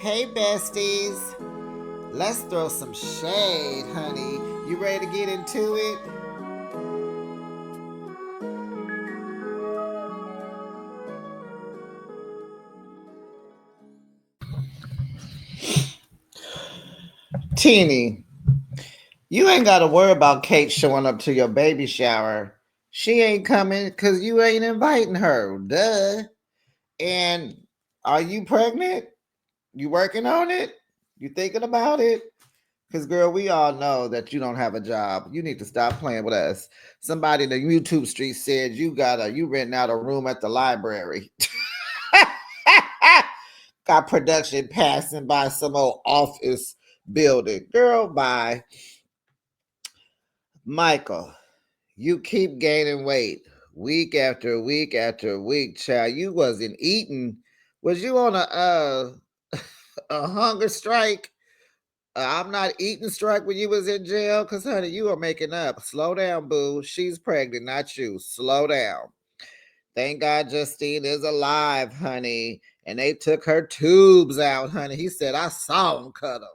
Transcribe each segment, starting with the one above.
Hey, besties. Let's throw some shade, honey. You ready to get into it? Teeny, you ain't got to worry about Kate showing up to your baby shower. She ain't coming because you ain't inviting her. Duh. And are you pregnant? You working on it? You thinking about it? Because, girl, we all know that you don't have a job. You need to stop playing with us. Somebody in the YouTube street said you renting out a room at the library. Got production passing by some old office building. Girl, bye. Michael, you keep gaining weight week after week after week, child. You wasn't eating. Was you on a hunger strike? I'm not eating strike when you was in jail, cause honey, you are making up. Slow down, boo. She's pregnant, not you. Slow down. Thank God Justine is alive, honey. And they took her tubes out, honey. He said, I saw him cut them.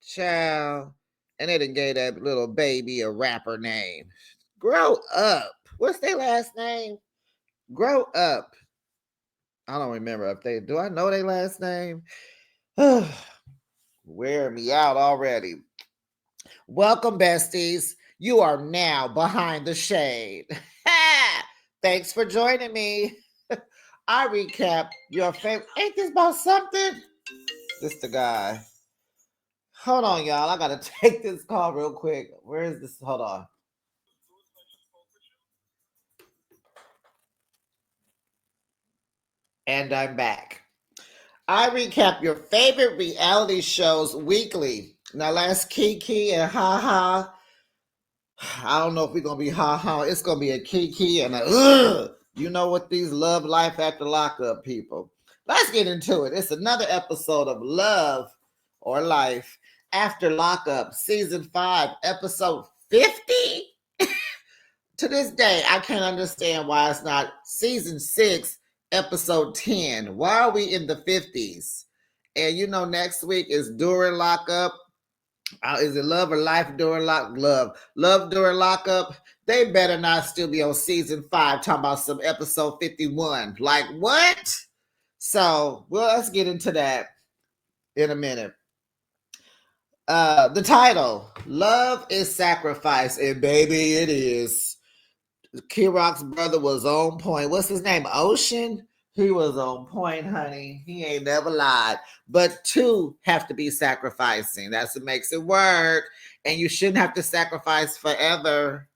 Child. And they done gave that little baby a rapper name. Grow up. What's their last name? Grow up. I don't remember if they do. I know their last name. Wear me out already. Welcome, besties. You are now behind the shade. Thanks for joining me. I recap your favorite. Ain't this about something? This the guy. Hold on, y'all. I gotta take this call real quick. Where is this? Hold on. And I'm back. I recap your favorite reality shows weekly. Now, last Kiki and Ha. I don't know if we're gonna be Ha. It's gonna be a Kiki and a ugh. You know what these love life after lockup people. Let's get into it. It's another episode of Love or Life After Lockup, season 5, episode 50. To this day, I can't understand why it's not season 6, episode 10. Why are we in the 50s? And you know, next week is during lockup. Is it love or life during love during lockup? They better not still be on season 5 talking about some episode 51. Like what? So, well, let's get into that in a minute. The title, Love is Sacrifice, and baby, it is. Kirok's brother was on point. What's his name? Ocean? He was on point, honey. He ain't never lied. But two have to be sacrificing. That's what makes it work. And you shouldn't have to sacrifice forever.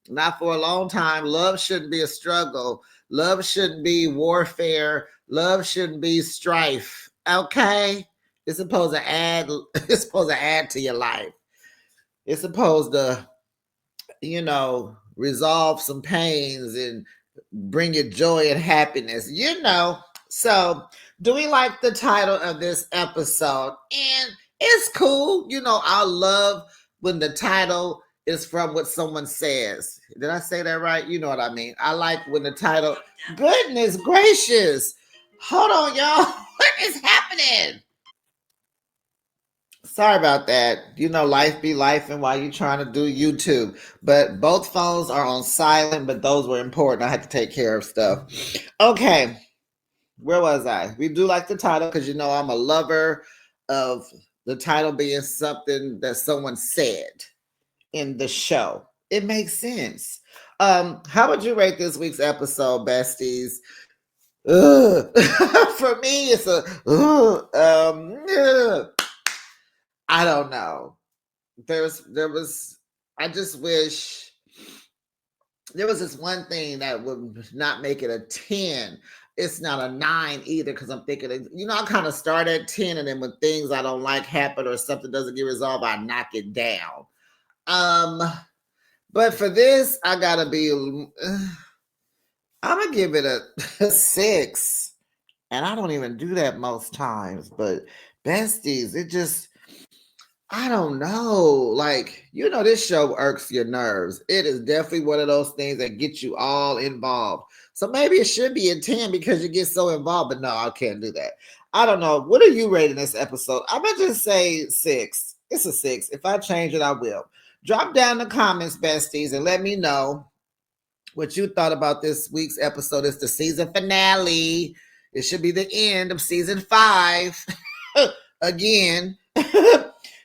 Not for a long time. Love shouldn't be a struggle. Love shouldn't be warfare. Love shouldn't be strife. Okay? It's supposed to add, it's supposed to add to your life. It's supposed to, resolve some pains and bring you joy and happiness, So, do we like the title of this episode? And it's cool. I love when the title is from what someone says. Did I say that right? You know what I mean. I like when the title, goodness gracious. Hold on, y'all. What is happening? Sorry about that. Life be life and while you're trying to do YouTube. But both phones are on silent, but those were important. I had to take care of stuff. Okay. Where was I? We do like the title because I'm a lover of the title being something that someone said in the show. It makes sense. How would you rate this week's episode, besties? For me, it's a I don't know. I just wish there was this one thing that would not make it a 10. It's not a 9 either because I'm thinking, I kind of start at 10 and then when things I don't like happen or something doesn't get resolved, I knock it down. But for this, I gotta be, I'm gonna give it a 6. And I don't even do that most times, but besties, it just, I don't know. Like, this show irks your nerves. It is definitely one of those things that get you all involved. So maybe it should be a 10 because you get so involved. But no, I can't do that. I don't know. What are you rating this episode? I'm going to just say 6. It's a 6. If I change it, I will. Drop down the comments, besties, and let me know what you thought about this week's episode. It's the season finale. It should be the end of season 5. Again.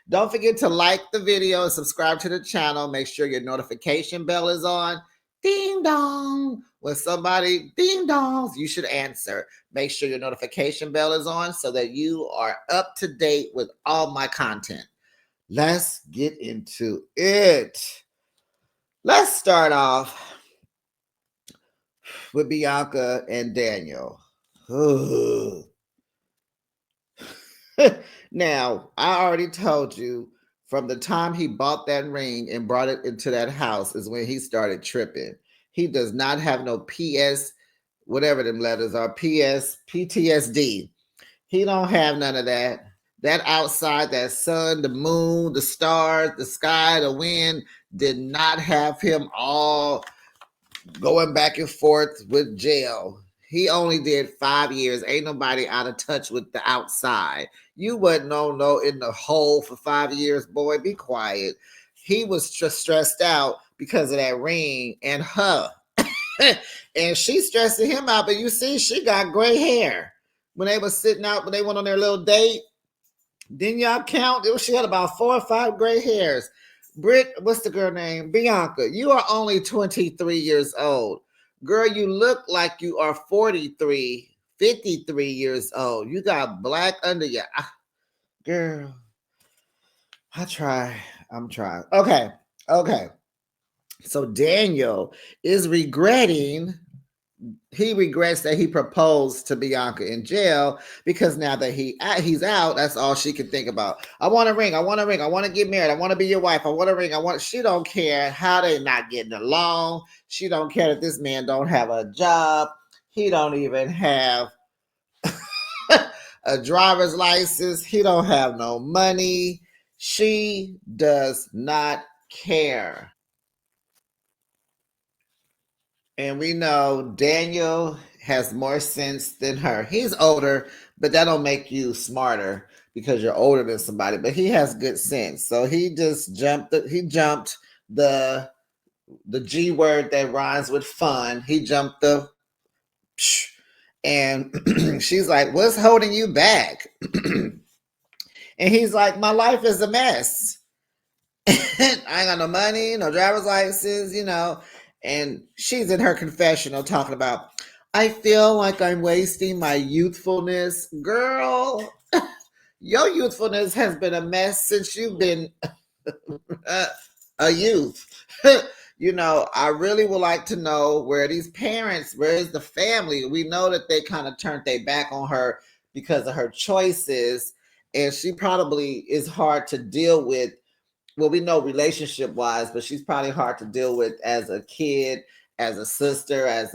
Don't forget to like the video and subscribe to the channel. Make sure your notification bell is on. Ding dong. When somebody ding dongs, you should answer. Make sure your notification bell is on so that you are up to date with all my content. Let's get into it. Let's start off with Bianca and Daniel. Now, I already told you from the time he bought that ring and brought it into that house is when he started tripping. He does not have no PS, whatever them letters are, PTSD. He don't have none of that. That outside, that sun, the moon, the stars, the sky, the wind did not have him all going back and forth with jail. He only did 5 years. Ain't nobody out of touch with the outside. You wasn't no in the hole for 5 years, boy. Be quiet. He was just stressed out because of that ring and her. And she's stressing him out, but you see, she got gray hair. When they were sitting out, when they went on their little date, didn't y'all count? She had about 4 or 5 gray hairs. Britt, what's the girl name? Bianca, you are only 23 years old. Girl, you look like you are 43, 53 years old. You got black under your girl. I'm trying. Okay. So Daniel is regretting. He regrets that he proposed to Bianca in jail because now that he's out, that's all she can think about. I want a ring. I want to get married. I want to be your wife. I want a ring. She don't care how they not getting along. She don't care that this man don't have a job. He don't even have a driver's license. He don't have no money. She does not care. And we know Daniel has more sense than her. He's older, but that don't make you smarter because you're older than somebody. But he has good sense. So he just jumped the G word that rhymes with fun. He jumped the psh, and she's like, "What's holding you back?" And he's like, "My life is a mess. I ain't got no money, no driver's license, And she's in her confessional talking about, I feel like I'm wasting my youthfulness. Girl, your youthfulness has been a mess since you've been a youth. I really would like to know where these parents, where is the family? We know that they kind of turned their back on her because of her choices. And she probably is hard to deal with. Well, we know relationship wise, but she's probably hard to deal with as a kid, as a sister, I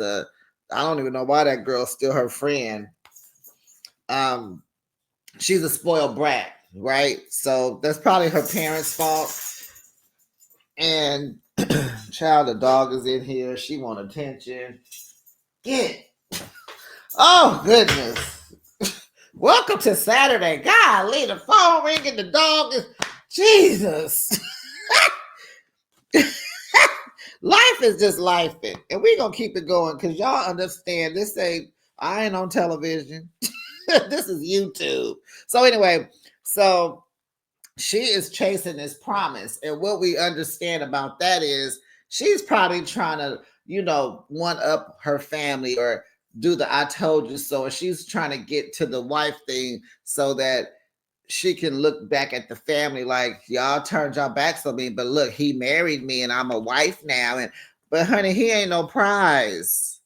don't even know why that girl's still her friend. She's a spoiled brat, right? So that's probably her parents' fault. And child, the dog is in here. She want attention. Get. Oh, goodness. Welcome to Saturday. Golly, the phone ringing, the dog is... Jesus. Life is just life, and we're gonna keep it going because y'all understand this I ain't on television. This is YouTube. So anyway, she is chasing this promise, and what we understand about that is she's probably trying to one up her family or do the I told you so, and she's trying to get to the wife thing so that she can look back at the family like, y'all turned your backs on me, but look, he married me and I'm a wife now. But honey, he ain't no prize.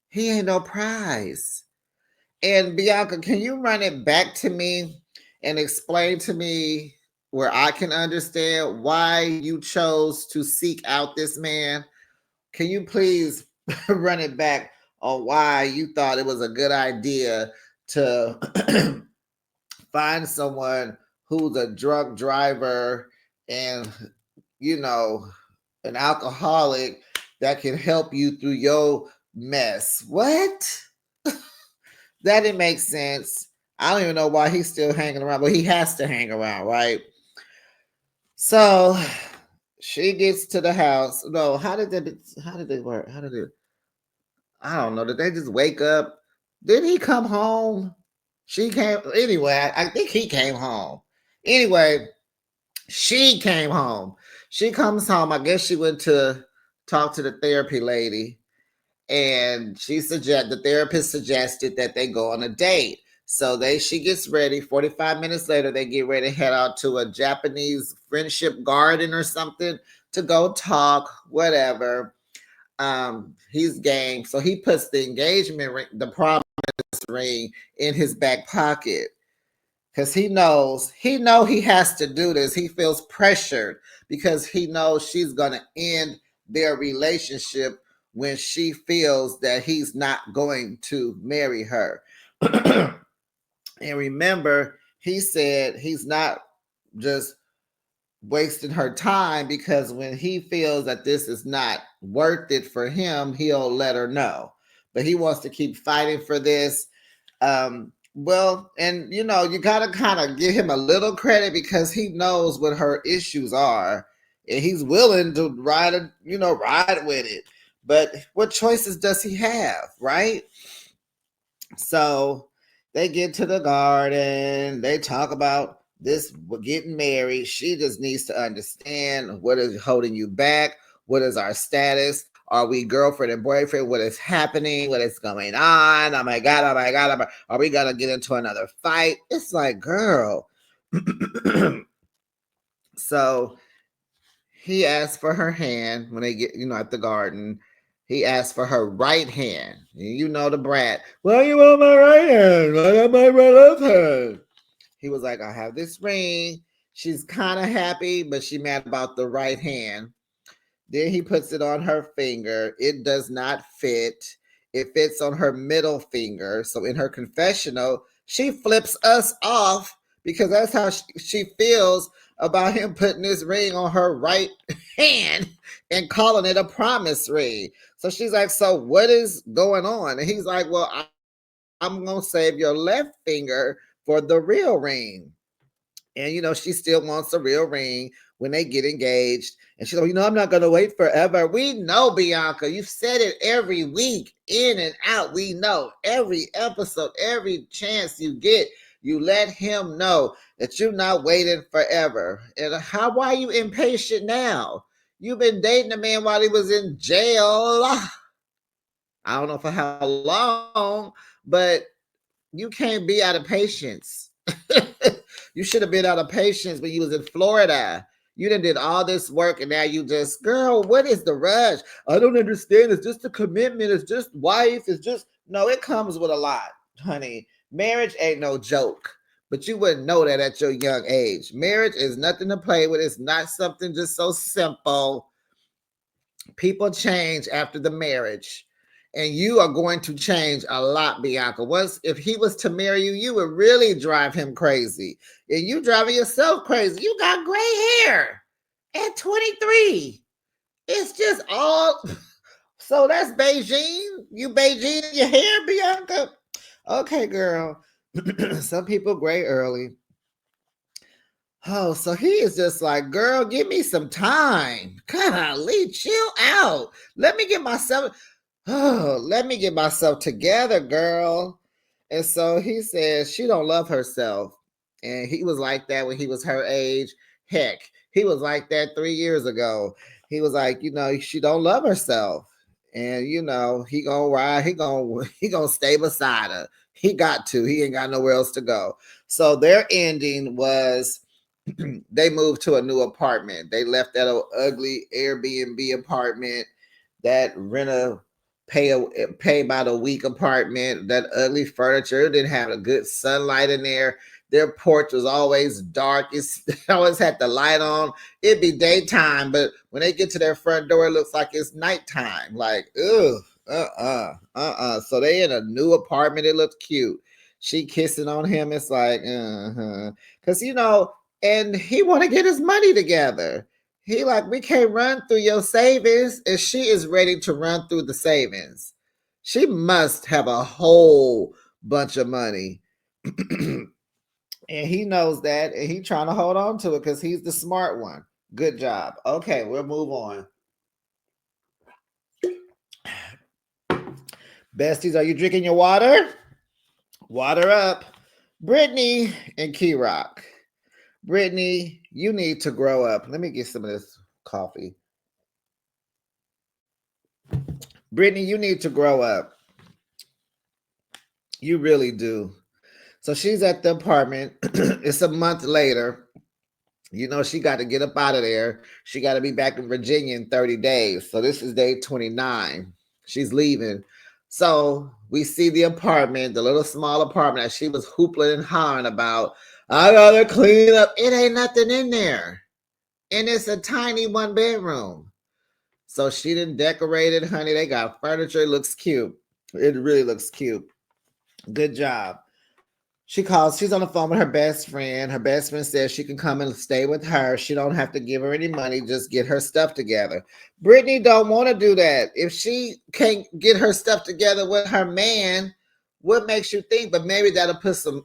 He ain't no prize. And Bianca, can you run it back to me and explain to me where I can understand why you chose to seek out this man? Can you please run it back on why you thought it was a good idea to find someone who's a drunk driver and, an alcoholic that can help you through your mess. What? That didn't make sense. I don't even know why he's still hanging around, but he has to hang around, right? So she gets to the house. No, how did they work? How did it? I don't know. Did they just wake up? Did he come home? She came anyway. I think he came home. Anyway, she came home. She comes home. I guess she went to talk to the therapy lady, and the therapist suggested that they go on a date. So she gets ready. 45 minutes later, they get ready to head out to a Japanese friendship garden or something to go talk, whatever. He's game. So he puts the engagement ring, the promise ring, in his back pocket because he has to do this. He feels pressured because he knows she's gonna end their relationship when she feels that he's not going to marry her. And remember, he said he's not just wasting her time because when he feels that this is not worth it for him, he'll let her know. But he wants to keep fighting for this. Well, and you gotta kind of give him a little credit because he knows what her issues are, and he's willing to ride with it. But what choices does he have, right? So they get to the garden. They talk about this getting married. She just needs to understand what is holding you back. What is our status? Are we girlfriend and boyfriend? What is happening? What is going on? Oh my God, oh my God. Are we going to get into another fight? It's like, girl. So he asked for her hand when they get, at the garden. He asked for her right hand. You know the brat. Well, you want my right hand? I got my left hand. He was like, I have this ring. She's kind of happy, but she mad about the right hand. Then he puts it on her finger. It does not fit. It fits on her middle finger. So in her confessional, she flips us off because that's how she feels about him putting this ring on her right hand and calling it a promise ring. So she's like, so what is going on? And he's like, well, I'm going to save your left finger for the real ring. And, she still wants a real ring when they get engaged. And she's like, I'm not going to wait forever. We know, Bianca. You've said it every week, in and out. We know every episode, every chance you get, you let him know that you're not waiting forever. And why are you impatient now? You've been dating a man while he was in jail. I don't know for how long, but you can't be out of patience. You should have been out of patience when you was in Florida. You did all this work and now you just, girl, what is the rush? I don't understand. It's just a commitment. It's just wife. It's just, no, it comes with a lot, honey. Marriage ain't no joke, but you wouldn't know that at your young age. Marriage is nothing to play with. It's not something just so simple. People change after the marriage. And you are going to change a lot, Bianca. If he was to marry you, you would really drive him crazy. And you driving yourself crazy. You got gray hair at 23. It's just all. So that's Beijing. You Beijing your hair, Bianca? Okay, girl. Some people gray early. Oh, so he is just like, girl, give me some time. Golly, chill out. Let me get myself together, girl. And so he says she don't love herself. And he was like that when he was her age. Heck, he was like that 3 years ago. He was like, she don't love herself. And he gonna ride, he gonna stay beside her. He got to, he ain't got nowhere else to go. So their ending was they moved to a new apartment. They left that ugly Airbnb apartment, that pay by the week apartment, that ugly furniture. It didn't have a good sunlight in there. Their porch was always dark. They always had the light on. It'd be daytime, but when they get to their front door, it looks like it's nighttime. Like, So they in a new apartment. It looks cute. She kissing on him. It's like, because and he want to get his money together. He like, we can't run through your savings, and she is ready to run through the savings. She must have a whole bunch of money. And he knows that, and he's trying to hold on to it because he's the smart one. Good job. Okay, we'll move on. Besties, are you drinking your water? Water up. Brittany and Key Rock. Brittany, you need to grow up. Let me get some of this coffee. Brittany, you need to grow up. You really do. So she's at the apartment. It's a month later. You know, she got to get up out of there. She got to be back in Virginia in 30 days. So this is day 29. She's leaving. So we see the apartment, the little small apartment that she was hoopling and hollering about. I gotta clean up. It ain't nothing in there. And it's a tiny 1-bedroom. So she didn't decorate it, honey. They got furniture. It looks cute. It really looks cute. Good job. She's on the phone with her best friend. Her best friend says she can come and stay with her. She don't have to give her any money, just get her stuff together. Brittany don't want to do that. If she can't get her stuff together with her man, what makes you think? But maybe that'll put some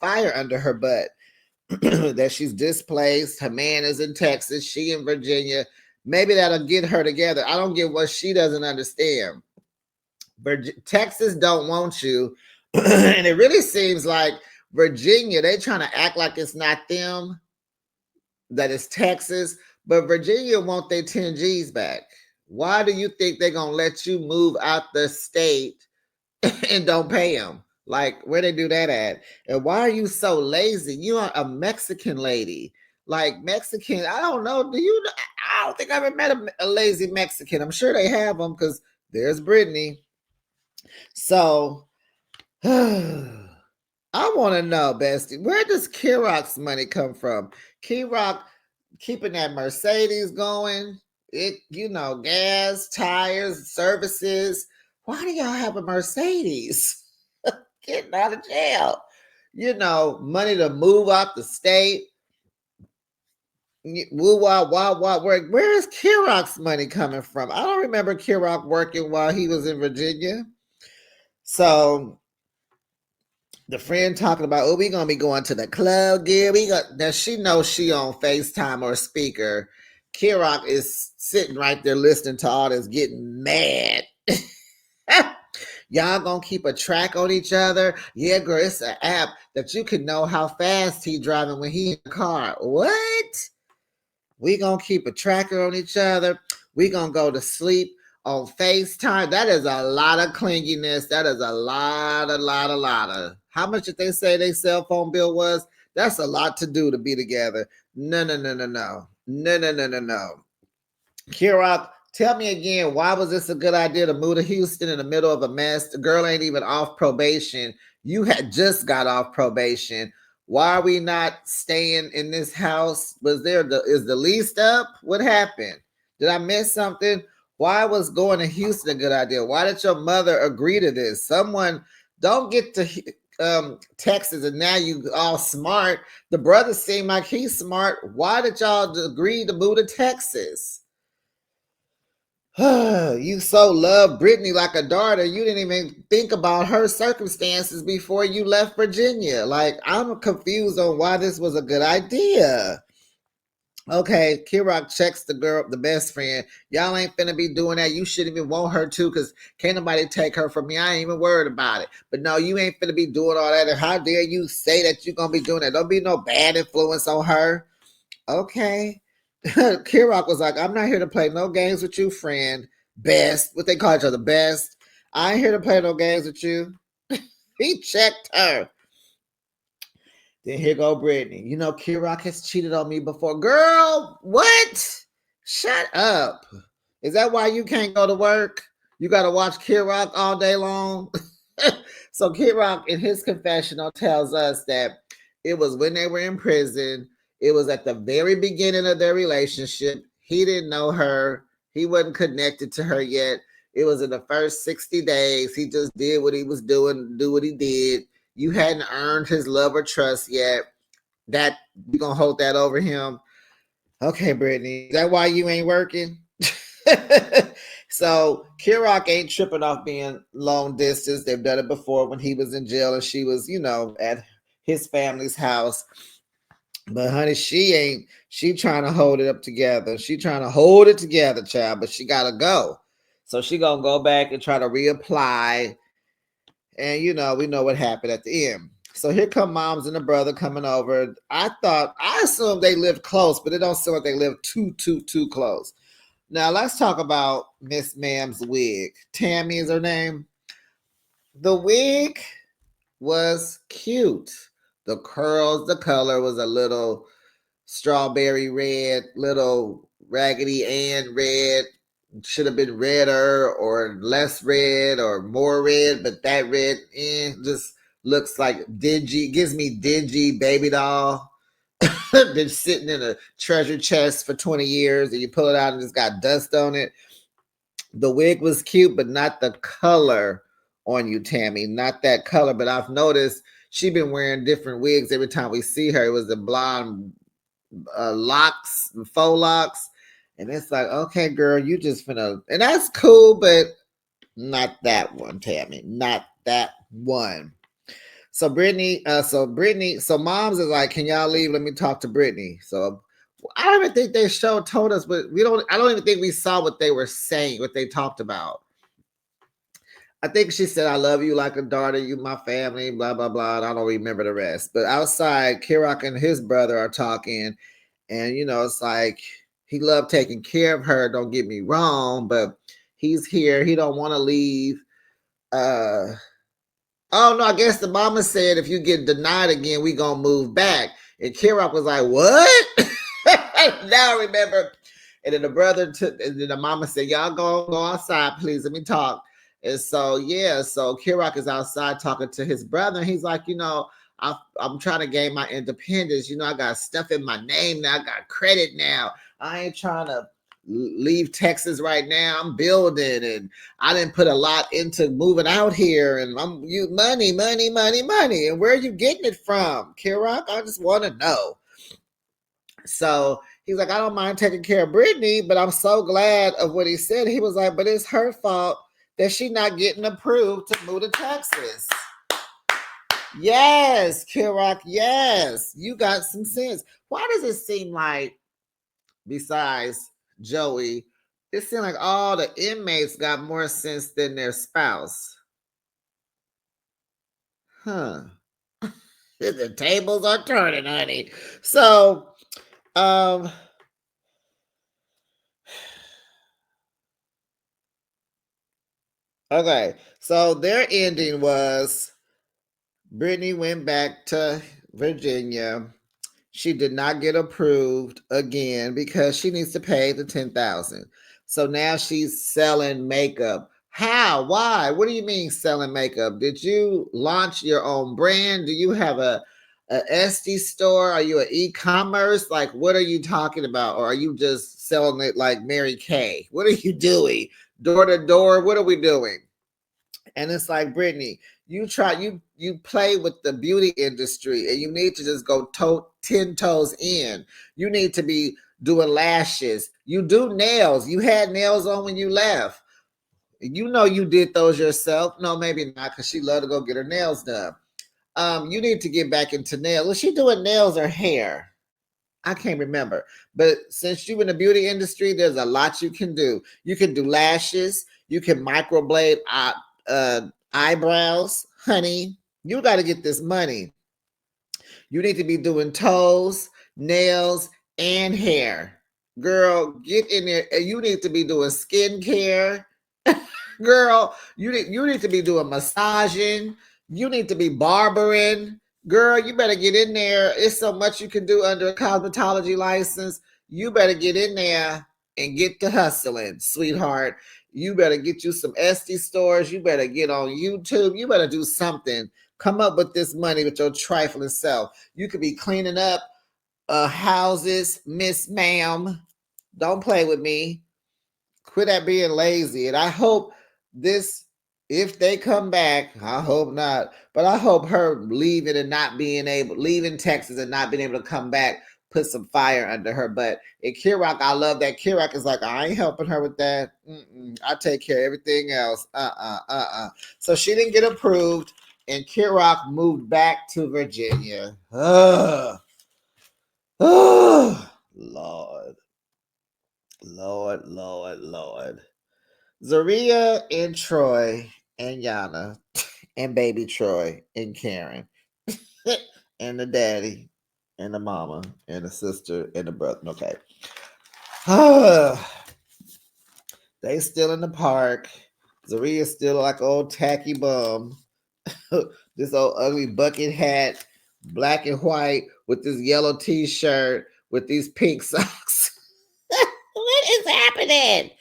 fire under her butt. That she's displaced. Her man is in Texas. She in Virginia. Maybe that'll get her together. I don't get what she doesn't understand. Texas don't want you. And it really seems like Virginia, they trying to act like it's not them, that it's Texas, but Virginia want their 10 G's back. Why do you think they're going to let you move out the state and don't pay them? Like, where they do that at? And why are you so lazy? You are a Mexican lady. Like, Mexican, I don't know. I don't think I've ever met a lazy Mexican. I'm sure they have them because there's Brittany. So, I want to know, Bestie, where does Kirok's money come from? Kirok keeping that Mercedes going, gas, tires, services. Why do y'all have a Mercedes? Getting out of jail. Money to move out the state. Where is Kirok's money coming from? I don't remember Kirok working while he was in Virginia. So the friend talking about, oh, we gonna be going to the club, now she knows she on FaceTime or speaker. Kirok is sitting right there listening to all this, getting mad. Y'all gonna keep a track on each other? Yeah, girl, it's an app that you can know how fast he driving when he in the car. What? We gonna keep a tracker on each other. We gonna go to sleep on FaceTime. That is a lot of clinginess. That is a lot of. How much did they say their cell phone bill was? That's a lot to do to be together. No. Kirok, tell me again, why was this a good idea to move to Houston in the middle of a mess? The girl ain't even off probation. You had just got off probation. Why are we not staying in this house? Is the lease up? What happened? Did I miss something? Why was going to Houston a good idea? Why did your mother agree to this? Someone don't get to Texas and now you all smart. The brother seemed like he's smart. Why did y'all agree to move to Texas? You so love Brittany like a daughter, you didn't even think about her circumstances before you left Virginia. Like, I'm confused on why this was a good idea. Okay, Kirok checks the best friend. Y'all ain't finna be doing that. You shouldn't even want her to, because can't nobody take her from me. I ain't even worried about it. But no, you ain't finna be doing all that. And how dare you say that you're gonna be doing that? Don't be no bad influence on her. Okay. Kirok was like, I'm not here to play no games with you, friend. Best. What they call each other, best. I ain't here to play no games with you. He checked her. Then here go Brittany. Kirok has cheated on me before. Girl, what? Shut up. Is that why you can't go to work? You got to watch Kirok all day long? So Kirok, in his confessional, tells us that it was when they were in prison. It was at the very beginning of their relationship. He didn't know her. He wasn't connected to her yet. It was in the first 60 days. He just did what he was doing, do what he did. You hadn't earned his love or trust yet. That you gonna hold that over him? Okay, Brittany, is that why you ain't working? So Kirok ain't tripping off being long distance. They've done it before when he was in jail and she was, at his family's house. But honey, she ain't. She trying to hold it up together. She trying to hold it together, child. But she gotta go. So she gonna go back and try to reapply. And we know what happened at the end. So here come moms and the brother coming over. I assumed they lived close, but it don't seem like they live too close. Now let's talk about Miss Ma'am's wig. Tammy is her name. The wig was cute. The curls, the color was a little strawberry red, little Raggedy Ann red. Should have been redder or less red or more red, but that red just looks like dingy. Gives me dingy baby doll. Been sitting in a treasure chest for 20 years and you pull it out and it's got dust on it. The wig was cute, but not the color on you, Tammy. Not that color. But I've noticed she been wearing different wigs every time we see her. It was the blonde locks, faux locks. And it's like, okay, girl, you just finna, and that's cool, but not that one, Tammy. Not that one. So so moms is like, can y'all leave? Let me talk to Brittany. So I don't even think they told us, but I don't even think we saw what they were saying, what they talked about. I think she said, I love you like a daughter, you my family, blah, blah, blah. And I don't remember the rest. But outside, Kirok and his brother are talking. And, it's like he loved taking care of her. Don't get me wrong, but he's here. He don't want to leave. Oh, no, I guess the mama said, if you get denied again, we going to move back. And Kirok was like, what? Now I remember. And then the brother took, and then the mama said, y'all go outside, please. Let me talk. And so, so Kirok is outside talking to his brother. And he's like, I'm trying to gain my independence. I got stuff in my name now. I got credit now. I ain't trying to leave Texas right now. I'm building and I didn't put a lot into moving out here and money. And where are you getting it from, Kirok? I just want to know. So he's like, I don't mind taking care of Brittany, but I'm so glad of what he said. He was like, but it's her fault that she not getting approved to move to Texas. Yes, Kirok, yes. You got some sense. Why does it seem like, besides Joey, it seems like all the inmates got more sense than their spouse? Huh. The tables are turning, honey. So, okay. So their ending was Brittany went back to Virginia. She did not get approved again because she needs to pay the $10,000. So now she's selling makeup. How? Why? What do you mean selling makeup? Did you launch your own brand? Do you have a Etsy store? Are you an e-commerce? Like, what are you talking about? Or are you just selling it like Mary Kay? What are you doing? Door to door? What are we doing? And it's like, Brittany, you play with the beauty industry and you need to just go 10 toes in. You need to be doing lashes. You do nails. You had nails on when you left. You did those yourself. No, maybe not, because she loved to go get her nails done. You need to get back into nails. Was she doing nails or hair? I can't remember. But since you're in the beauty industry, there's a lot you can do. You can do lashes. You can microblade eyebrows. Honey, you got to get this money. You need to be doing toes, nails, and hair. Girl, get in there. You need to be doing skincare. Girl, you need to be doing massaging. You need to be barbering. Girl, you better get in there. It's so much you can do under a cosmetology license. You better get in there and get to hustling, sweetheart. You better get you some Etsy stores. You better get on YouTube. You better do something. Come up with this money with your trifling self. You could be cleaning up houses, Miss Ma'am. Don't play with me. Quit at being lazy. And I hope if they come back, I hope not, but I hope her leaving Texas and not being able to come back put some fire under her butt. And Kirok, I love that. Kirok is like, I ain't helping her with that. I take care of everything else. So she didn't get approved, and Kirok moved back to Virginia. Ugh. Oh, Lord. Lord, Lord, Lord. Zaria and Troy and Yana and baby Troy and Karen and the daddy and the mama and the sister and the brother. Okay. They still in the park. Zaria's still like old tacky bum. This old ugly bucket hat, black and white, with this yellow t-shirt, with these pink socks. What is happening?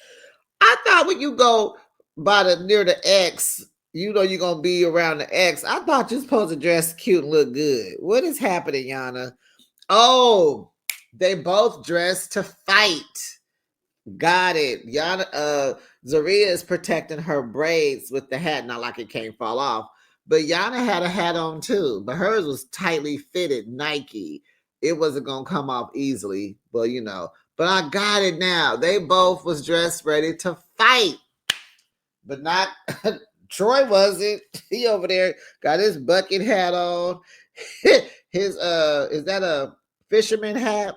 I thought when you go by the near the X, you know you're gonna be around the X. I thought you're supposed to dress cute and look good. What is happening, Yana? Oh, they both dressed to fight. Got it. Yana, Zaria is protecting her braids with the hat, not like it can't fall off. But Yana had a hat on too, but hers was tightly fitted Nike. It wasn't gonna come off easily, but you know. But I got it now. They both was dressed ready to fight, but not Troy wasn't. He over there got his bucket hat on. His is that a fisherman hat?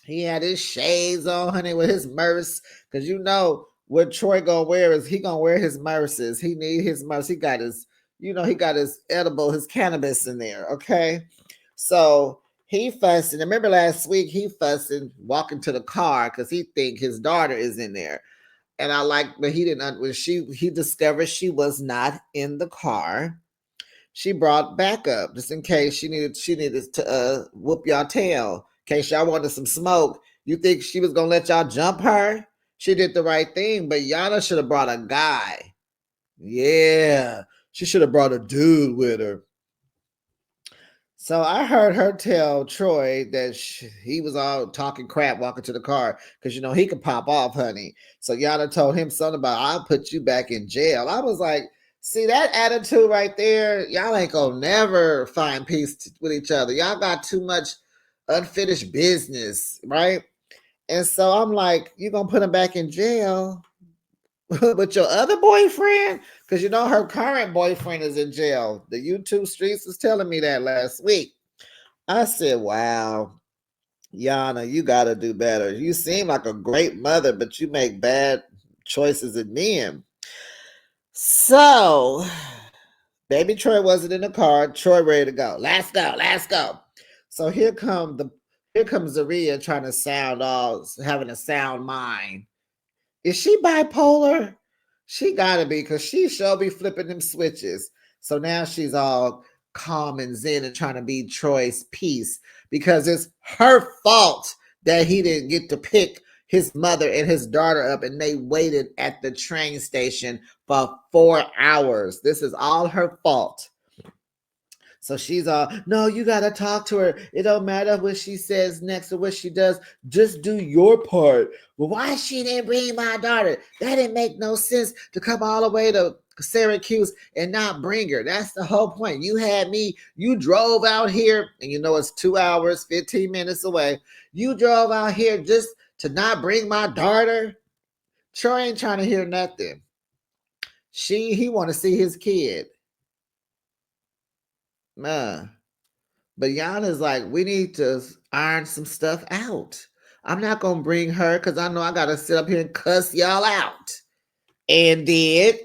He had his shades on, honey, with his Merce. Cause you know what Troy gonna wear is he gonna wear his Merces. He need his Merce. He got his, he got his edible, his cannabis in there. Okay. So he fussing. Remember last week he fussing, walking to the car because he think his daughter is in there. And I like, but he didn't when he discovered she was not in the car. She brought backup just in case she needed to whoop y'all tail. In case y'all wanted some smoke. You think she was gonna let y'all jump her? She did the right thing, but Yana should have brought a guy. Yeah, she should have brought a dude with her. So I heard her tell Troy that he was all talking crap walking to the car because he could pop off, honey. So Yana told him something about I'll put you back in jail. I was like, see that attitude right there, y'all ain't gonna never find peace with each other. Y'all got too much unfinished business, right? And so I'm like, you gonna put him back in jail? But your other boyfriend, because her current boyfriend is in jail. The YouTube streets was telling me that last week. I said, wow, Yana, you got to do better. You seem like a great mother, but you make bad choices in men. So, baby Troy wasn't in the car. Troy ready to go. Let's go. Let's go. So here comes Zaria trying to having a sound mind. Is she bipolar? She gotta be, because she sure be flipping them switches. So now she's all calm and zen and trying to be Troy's peace because it's her fault that he didn't get to pick his mother and his daughter up and they waited at the train station for 4 hours. This is all her fault. So she's all, no, you got to talk to her. It don't matter what she says next or what she does. Just do your part. Well, why she didn't bring my daughter? That didn't make no sense to come all the way to Syracuse and not bring her. That's the whole point. You had me. You drove out here, and it's 2 hours, 15 minutes away. You drove out here just to not bring my daughter. Troy ain't trying to hear nothing. He want to see his kid. But Yana's like, we need to iron some stuff out. I'm not going to bring her because I know I got to sit up here and cuss y'all out. And did.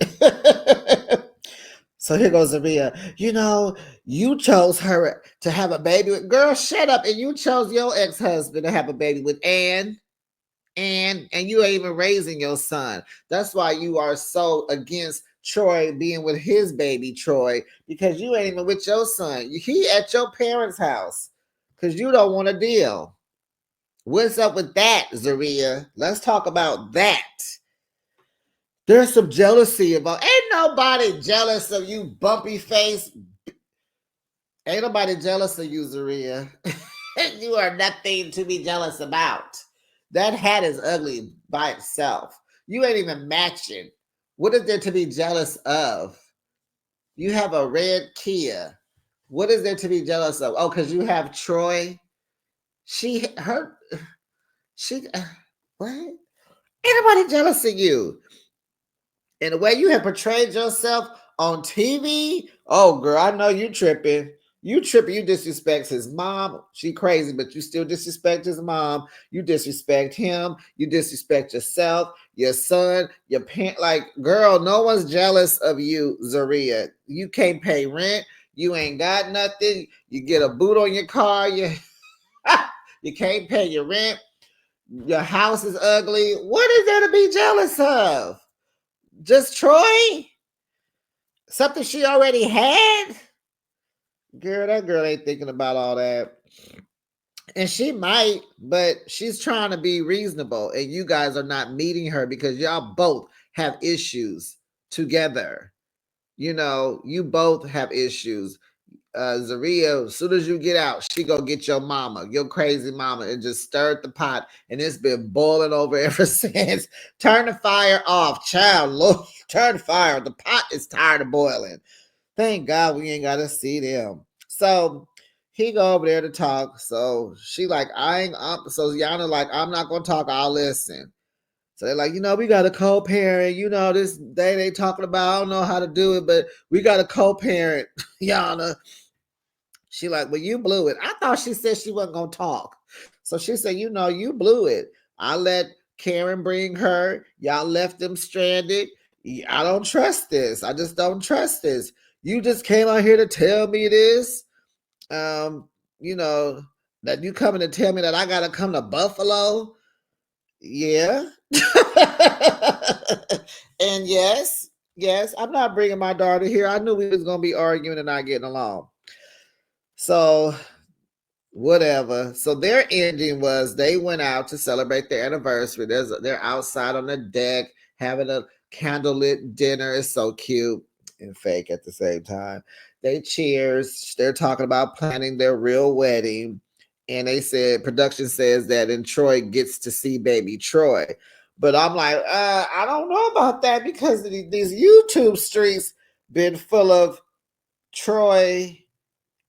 So here goes Zaria. You chose her to have a baby with. Girl, shut up. And you chose your ex-husband to have a baby with Ann. And you ain't even raising your son. That's why you are so against Troy being with his baby Troy, because you ain't even with your son. He at your parents' house because you don't want to deal. What's up with that, Zaria? Let's talk about that. There's some jealousy about. Ain't nobody jealous of you, bumpy face. Ain't nobody jealous of you, Zaria. You are nothing to be jealous about. That hat is ugly by itself. You ain't even matching. What is there to be jealous of? You have a red Kia. What is there to be jealous of? Oh, because you have Troy. she her she what? Ain't nobody jealous of you. And the way you have portrayed yourself on TV, oh girl, I know you tripping. You tripping, you disrespect his mom. She crazy, but you still disrespect his mom. You disrespect him. You disrespect yourself, your son, your parent. Like, girl, no one's jealous of you, Zaria. You can't pay rent. You ain't got nothing. You get a boot on your car. You can't pay your rent. Your house is ugly. What is there to be jealous of? Just Troy? Something she already had? Girl, that girl ain't thinking about all that. And she might, but she's trying to be reasonable. And you guys are not meeting her because y'all both have issues together. You know, you both have issues. Zaria, as soon as you get out, she go get your mama, your crazy mama, and just stirred the pot. And it's been boiling over ever since. Turn the fire off, child. Look, turn the fire. The pot is tired of boiling. Thank God we ain't gotta see them. So he go over there to talk. So she like, I ain't up. So Yana like, I'm not gonna talk. I'll listen. So they're like, we got a co-parent. This they talking about. I don't know how to do it, but we got a co-parent, Yana. She like, well, you blew it. I thought she said she wasn't gonna talk. So she said, you blew it. I let Karen bring her. Y'all left them stranded. I don't trust this. I just don't trust this. You just came out here to tell me this. Um, you know, that you coming to tell me that I gotta come to Buffalo. Yeah. And yes, I'm not bringing my daughter here. I knew we was gonna be arguing and not getting along. So whatever. So their ending was they went out to celebrate their anniversary. They're outside on the deck having a candlelit dinner. It's so cute and fake at the same time. They cheers. They're talking about planning their real wedding. And they said production says that in Troy gets to see baby Troy. But I'm like, I don't know about that because these YouTube streets been full of Troy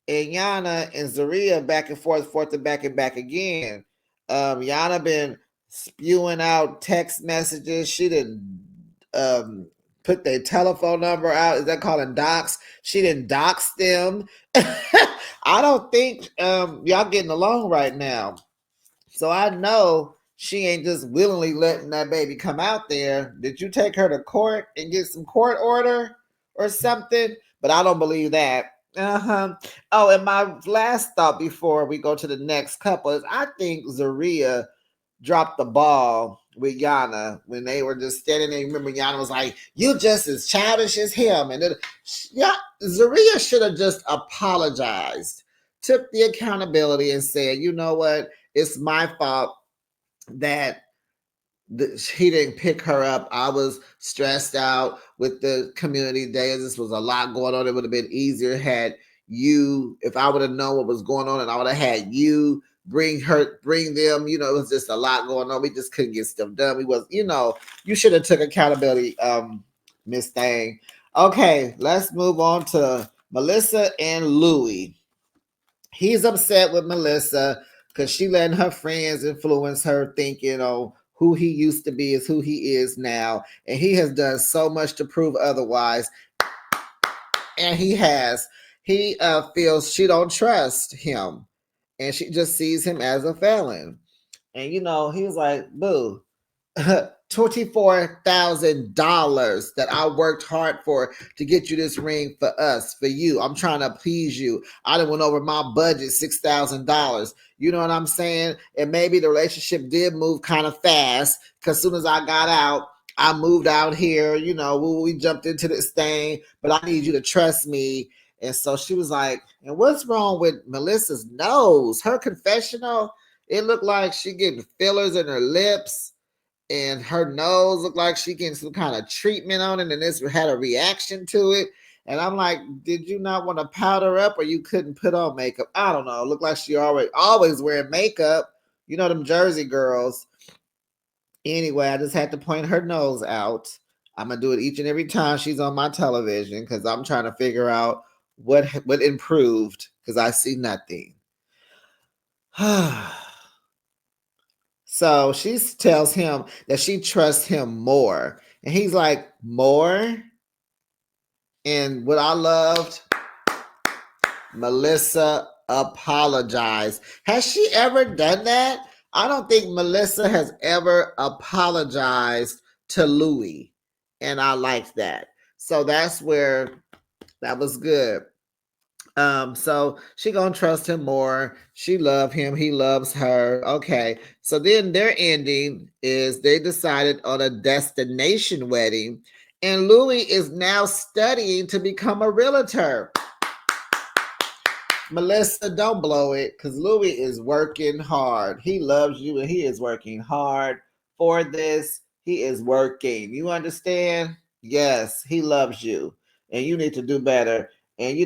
and Yana and Zaria back and forth and back again. Yana been spewing out text messages. She didn't put their telephone number out. Is that calling docs? She didn't dox them. I don't think y'all getting along right now. So I know she ain't just willingly letting that baby come out there. Did you take her to court and get some court order or something? But I don't believe that. Uh-huh. Oh, and my last thought before we go to the next couple is I think Zaria dropped the ball with Yana when they were just standing there. Remember, Yana was like, "You just as childish as him," and then, yeah, Zaria should have just apologized, took the accountability, and said, "You know what? It's my fault that." He didn't pick her up. I was stressed out with the community days. This was a lot going on. It would have been easier had you, if I would have known what was going on, and I would have had you bring them. It was just a lot going on. We just couldn't get stuff done. You should have took accountability, Miss Thang. Okay, let's move on to Melissa and Louie. He's upset with Melissa because she letting her friends influence her thinking, who he used to be is who he is now. And he has done so much to prove otherwise. And he has. He feels she don't trust him. And she just sees him as a felon. And, he's like, boo, $24,000 that I worked hard for to get you this ring for us, for you. I'm trying to please you. I done went over my budget, $6,000. You know what I'm saying? And maybe the relationship did move kind of fast because as soon as I got out, I moved out here. We jumped into this thing, but I need you to trust me. And so she was like, and what's wrong with Melissa's nose? Her confessional, it looked like she getting fillers in her lips and her nose looked like she getting some kind of treatment on it, and this had a reaction to it. And I'm like, did you not want to powder up or you couldn't put on makeup? I don't know. It looked like she always wearing makeup. Them Jersey girls. Anyway, I just had to point her nose out. I'm going to do it each and every time she's on my television because I'm trying to figure out what improved because I see nothing. So she tells him that she trusts him more. And he's like, more? And what I loved, Melissa apologized. Has she ever done that? I don't think Melissa has ever apologized to Louis. And I liked that. So that's where that was good. So she gonna trust him more. She love him. He loves her. Okay. So then their ending is they decided on a destination wedding, and Louis is now studying to become a realtor. Melissa, don't blow it, because Louis is working hard. He loves you, and he is working hard for this. He is working. You understand? Yes, he loves you, and you need to do better. And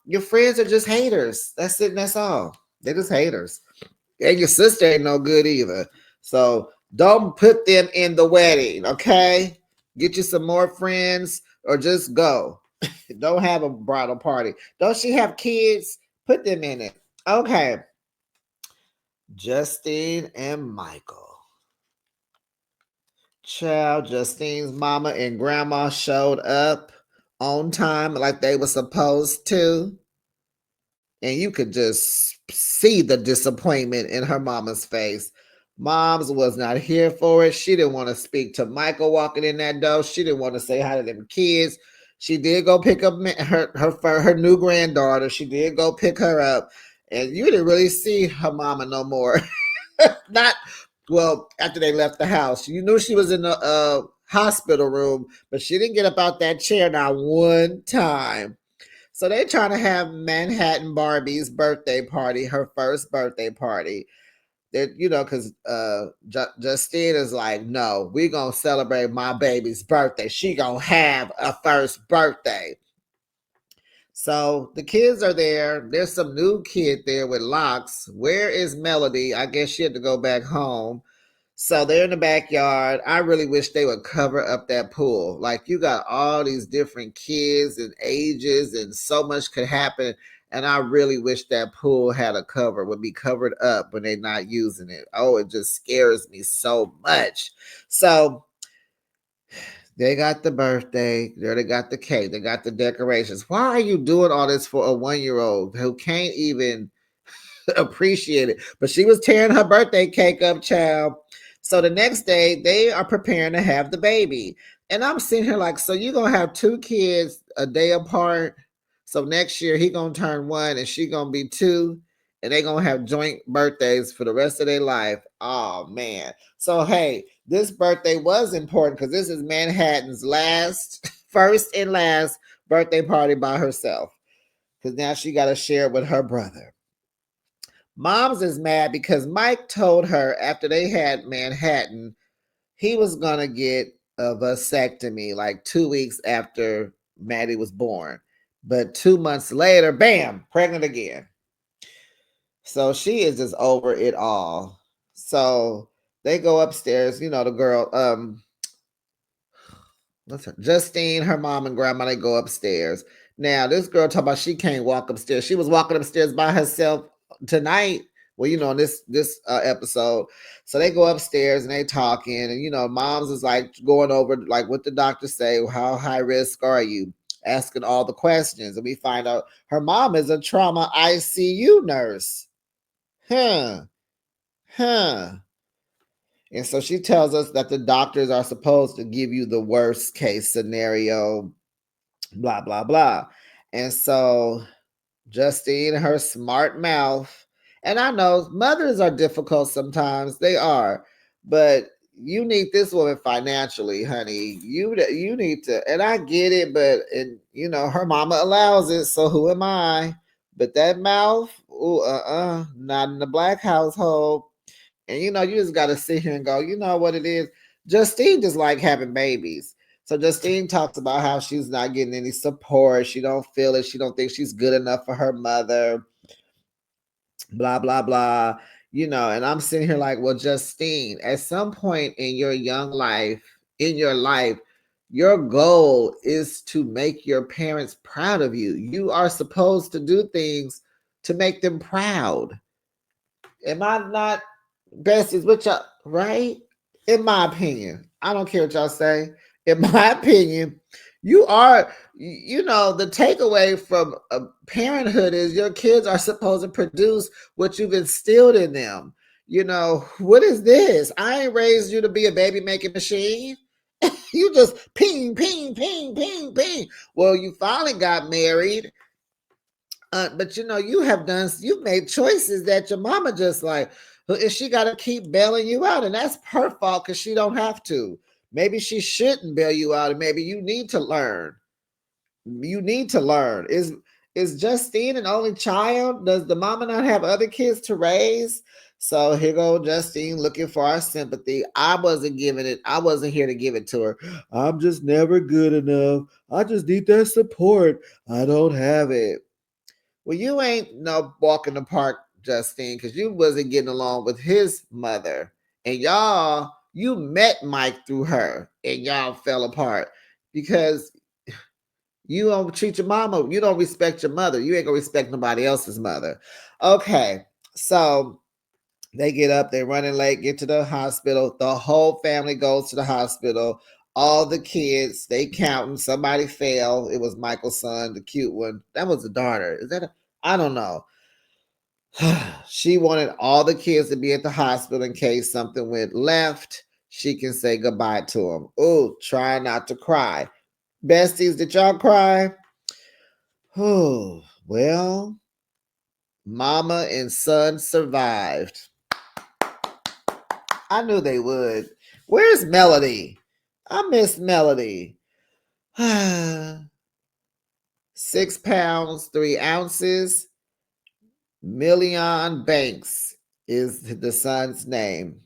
your friends are just haters. That's it. And that's all. They're just haters. And your sister ain't no good either. So don't put them in the wedding, okay? Get you some more friends, or just go. Don't have a bridal party. Don't she have kids? Put them in it. Okay. Justine and Michael. Child, Justine's mama and grandma showed up on time like they were supposed to. And you could just see the disappointment in her mama's face. Mom's was not here for it. She didn't want to speak to Michael walking in that door. She didn't want to say hi to them kids. She did go pick up her new granddaughter. She did go pick her up, and you didn't really see her mama no more. Not well after they left the house. You knew she was in the hospital room, but she didn't get up out that chair not one time. So they're trying to have Manhattan Barbie's birthday party, her first birthday party. Because Justine is like, no, we're going to celebrate my baby's birthday. She going to have a first birthday. So the kids are there. There's some new kid there with locks. Where is Melody? I guess she had to go back home. So they're in the backyard. I really wish they would cover up that pool. Like, you got all these different kids and ages, and so much could happen. And I really wish that pool had a cover, would be covered up when they're not using it. Oh, it just scares me so much. So they got the birthday. There they got the cake. They got the decorations. Why are you doing all this for a 1-year-old who can't even appreciate it? But she was tearing her birthday cake up, child. So the next day, they are preparing to have the baby. And I'm sitting here like, so you're going to have two kids a day apart. So next year, he going to turn 1 and she going to be 2. And they going to have joint birthdays for the rest of their life. Oh, man. So, hey, this birthday was important because this is Manhattan's first and last birthday party by herself. Because now she got to share it with her brother. Mom's is mad because Mike told her after they had Manhattan, he was going to get a vasectomy like 2 weeks after Maddie was born. But 2 months later, bam, pregnant again. So she is just over it all. So they go upstairs, the girl, Justine, her mom and grandma, they go upstairs. Now, this girl talking about she can't walk upstairs. She was walking upstairs by herself tonight. Well, in this episode. So they go upstairs and they talking, and moms is like going over like what the doctor say, how high risk are you? Asking all the questions, and we find out her mom is a trauma ICU nurse. Huh. Huh. And so she tells us that the doctors are supposed to give you the worst case scenario, blah, blah, blah. And so Justine, her smart mouth, and I know mothers are difficult sometimes, they are, but you need this woman financially, honey. You need to, and I get it, but her mama allows it, so who am I? But that mouth, not in the black household. And you just got to sit here and go, you know what it is? Justine just like having babies. So Justine talks about how she's not getting any support. She don't feel it. She don't think she's good enough for her mother. Blah, blah, blah. And I'm sitting here like, well, Justine, at some point in your life, your goal is to make your parents proud of you. You are supposed to do things to make them proud. Am I not Besties, what y'all, right? In my opinion, I don't care what y'all say. In my opinion, you are, the takeaway from parenthood is your kids are supposed to produce what you've instilled in them. What is this? I ain't raised you to be a baby making machine. You just ping, ping, ping, ping, ping. Well, you finally got married. But you've made choices that your mama just like, if she got to keep bailing you out, and that's her fault because she don't have to. Maybe she shouldn't bail you out, and maybe you need to learn. You need to learn. Is Justine an only child? Does the mama not have other kids to raise? So here go Justine looking for our sympathy. I wasn't giving it. I wasn't here to give it to her. I'm just never good enough. I just need that support. I don't have it. Well, you ain't no walk in the park, Justine, because you wasn't getting along with his mother. And you met Mike through her and y'all fell apart because you don't treat your mama, you don't respect your mother. You ain't gonna respect nobody else's mother. Okay, so they get up, they're running late, get to the hospital. The whole family goes to the hospital. All the kids, they counting. Somebody fell. It was Michael's son, the cute one. That was the daughter. I don't know. She wanted all the kids to be at the hospital in case something went left. She can say goodbye to them. Oh, try not to cry. Besties, did y'all cry? Oh, well, mama and son survived. I knew they would. Where's Melody? I miss Melody. 6 pounds, 3 ounces. Million Banks is the son's name.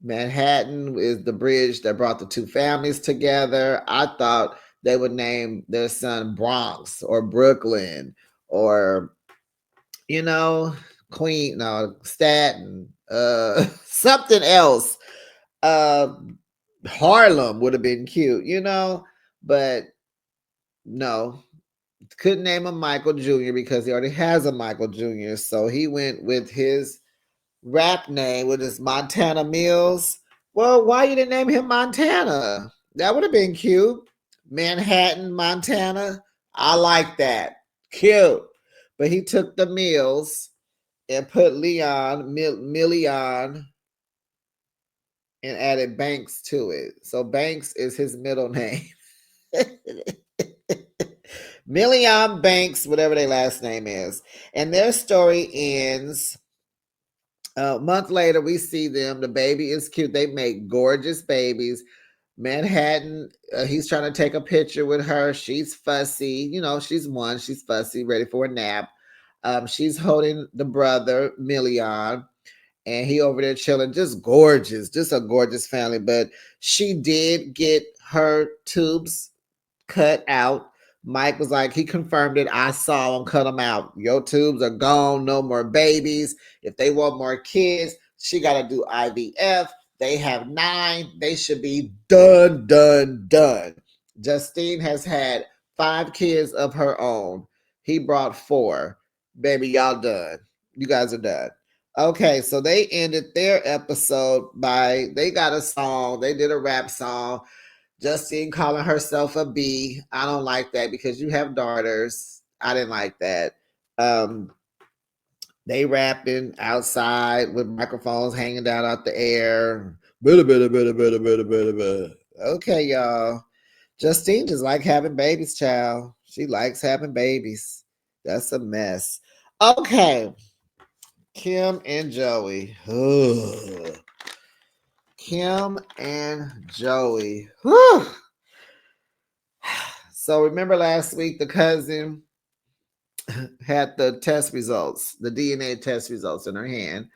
Manhattan is the bridge that brought the two families together. I thought they would name their son Bronx or Brooklyn or, Queen, no, Staten, something else. Harlem would have been cute, but no, couldn't name him Michael Jr. because he already has a Michael Jr. So he went with his rap name, which is Montana Mills. Well, why you didn't name him Montana? That would have been cute. Manhattan, Montana. I like that. Cute. But he took the Mills and put Million, and added Banks to it. So Banks is his middle name. Million Banks, whatever their last name is. And their story ends. A month later, we see them. The baby is cute. They make gorgeous babies. Manhattan, he's trying to take a picture with her. She's fussy. She's one. She's fussy, ready for a nap. She's holding the brother, Million, and he over there chilling. Just gorgeous. Just a gorgeous family. But she did get her tubes cut out. Mike was like, he confirmed it. I saw him cut them out. Your tubes are gone. No more babies. If they want more kids, she got to do IVF. They have 9. They should be done, done, done. Justine has had 5 kids of her own. He brought 4. Baby, y'all done. You guys are done. Okay, so they ended their episode they got a song. They did a rap song. Justine calling herself a B. I don't like that because you have daughters. I didn't like that. They rapping outside with microphones hanging down out the air. Okay, y'all. Justine just like having babies, child. She likes having babies. That's a mess. Okay. Kim and Joey. Ugh. Kim and Joey. Whew. So remember last week the cousin had the test results, the DNA test results in her hand.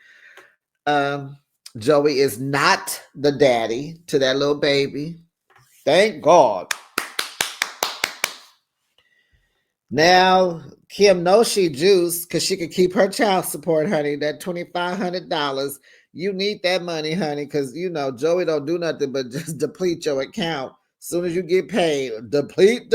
Joey is not the daddy to that little baby. Thank God. Now Kim knows she juiced because she could keep her child support, honey. That $2,500. You need that money, honey, because Joey don't do nothing but just deplete your account. Soon as you get paid, deplete.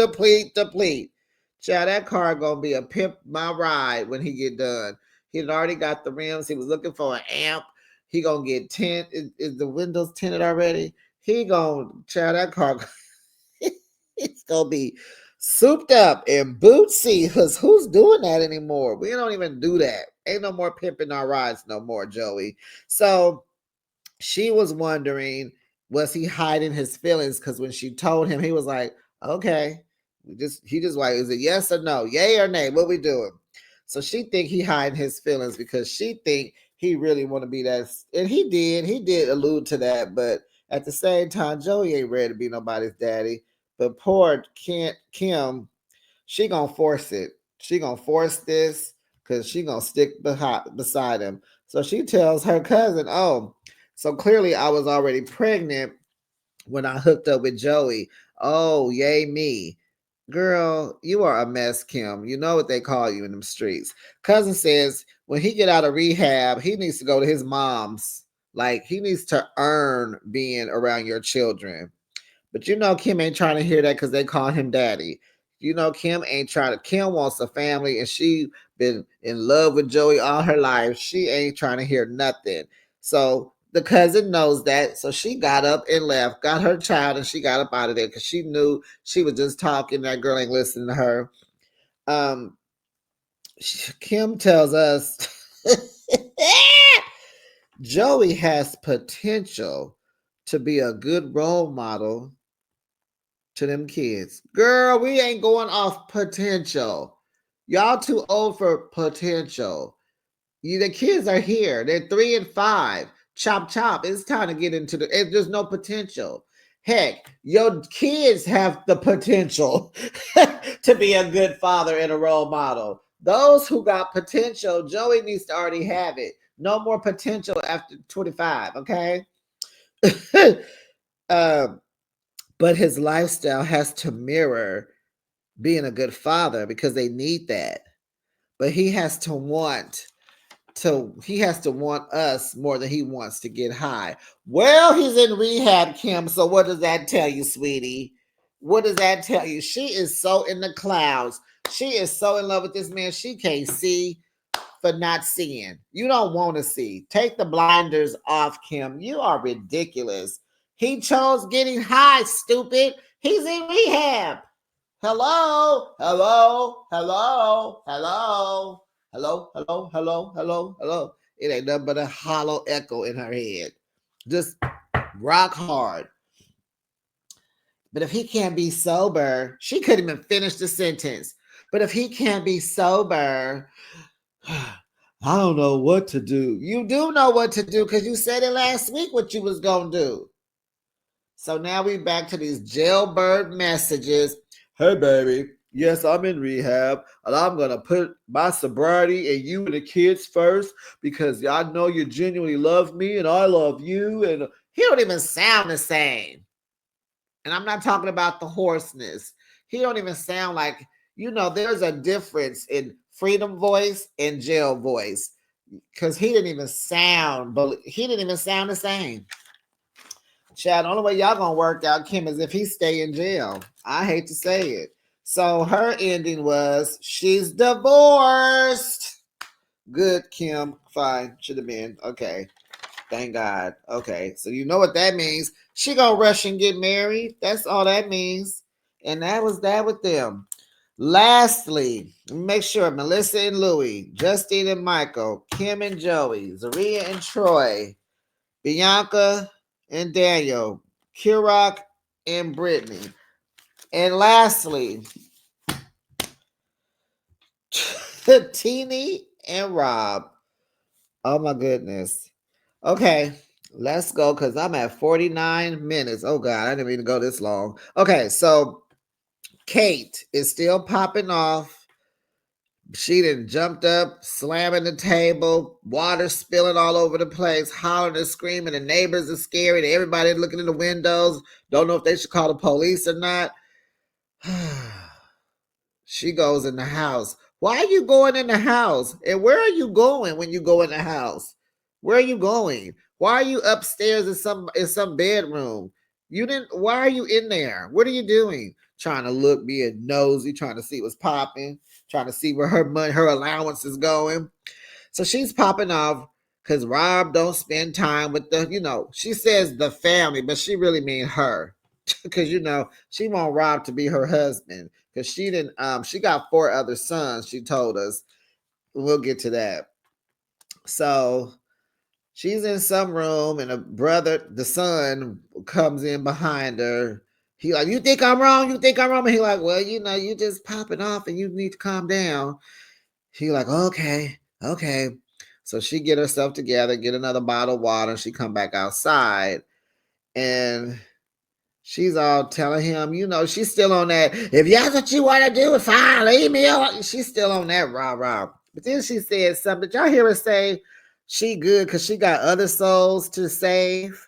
Child, that car gonna be a pimp my ride when he get done. He had already got the rims. He was looking for an amp. He gonna get tint. Is the windows tinted already? He gonna child that car. It's gonna be souped up and bootsy. Cause who's doing that anymore? We don't even do that. Ain't no more pimping our rides no more, Joey. So she was wondering, was he hiding his feelings? Because when she told him, he was like, okay. He just like, is it yes or no? Yay or nay? What we doing? So she think he hiding his feelings because she think he really want to be that. And he did allude to that. But at the same time, Joey ain't ready to be nobody's daddy. But poor Kim, she gonna force it. She gonna force this because she gonna stick beside him. So she tells her cousin, oh, so clearly I was already pregnant when I hooked up with Joey. Oh, yay me. Girl, you are a mess, Kim. You know what they call you in them streets. Cousin says when he get out of rehab, he needs to go to his mom's. Like he needs to earn being around your children. But you know Kim ain't trying to hear that because they call him daddy. You know Kim ain't trying to. Kim wants a family, and she been in love with Joey all her life. She ain't trying to hear nothing. So the cousin knows that. So she got up and left, got her child, and she got up out of there because she knew she was just talking. That girl ain't listening to her. Um, Kim tells us Joey has potential to be a good role model to them kids. Girl, we ain't going off potential. Y'all too old for potential. The kids are here. They're 3 and 5. Chop chop. It's time to get into there's no potential. Heck, your kids have the potential to be a good father and a role model. Those who got potential, Joey needs to already have it. No more potential after 25, okay? um, but his lifestyle has to mirror being a good father because they need that. But he has to want us more than he wants to get high. Well, he's in rehab, Kim. So what does that tell you, sweetie? What does that tell you? She is so in the clouds. She is so in love with this man. She can't see for not seeing. You don't want to see. Take the blinders off, Kim. You are ridiculous. He chose getting high, stupid. He's in rehab. Hello, hello, hello, hello, hello, hello, hello, hello, hello. It ain't nothing but a hollow echo in her head. Just rock hard. But if he can't be sober, she couldn't even finish the sentence. But if he can't be sober, I don't know what to do. You do know what to do because you said it last week what you was going to do. So now we back to these jailbird messages. Hey, baby. Yes, I'm in rehab, and I'm going to put my sobriety and you and the kids first because y'all know you genuinely love me and I love you. And he don't even sound the same. And I'm not talking about the hoarseness. He don't even sound like, there's a difference in freedom voice and jail voice because he didn't even sound the same. Chad, the only way y'all gonna work out Kim is if he stay in jail. I hate to say it. So her ending was she's divorced. Good, Kim. Fine. Should have been. Okay. Thank God. Okay. So you know what that means. She gonna rush and get married. That's all that means. And that was that with them. Lastly, make sure Melissa and Louie, Justine and Michael, Kim and Joey, Zaria and Troy, Bianca and Daniel, Kirok and Brittany. And lastly, Teeny and Rob. Oh my goodness. Okay, let's go because I'm at 49 minutes. Oh God, I didn't mean to go this long. Okay, so Kate is still popping off. She done jumped up, slamming the table, water spilling all over the place, hollering and screaming. The neighbors are scared. Everybody looking in the windows. Don't know if they should call the police or not. She goes in the house. Why are you going in the house? And where are you going when you go in the house? Where are you going? Why are you upstairs in some bedroom? Why are you in there? What are you doing? Trying to look, being nosy, trying to see what's popping, trying to see where her money, her allowance is going. So she's popping off because Rob don't spend time with she says the family, but she really mean her. Because she want Rob to be her husband. Because she got 4 other sons, she told us. We'll get to that. So she's in some room and the son comes in behind her. He like, you think I'm wrong? You think I'm wrong? And he like, well, you just popping off and you need to calm down. She like, okay. So she get herself together, get another bottle of water, and she come back outside. And she's all telling him, she's still on that, if that's what you want to do, fine, leave me alone. She's still on that rah. But then she said something. Did y'all hear her say she good because she got other souls to save?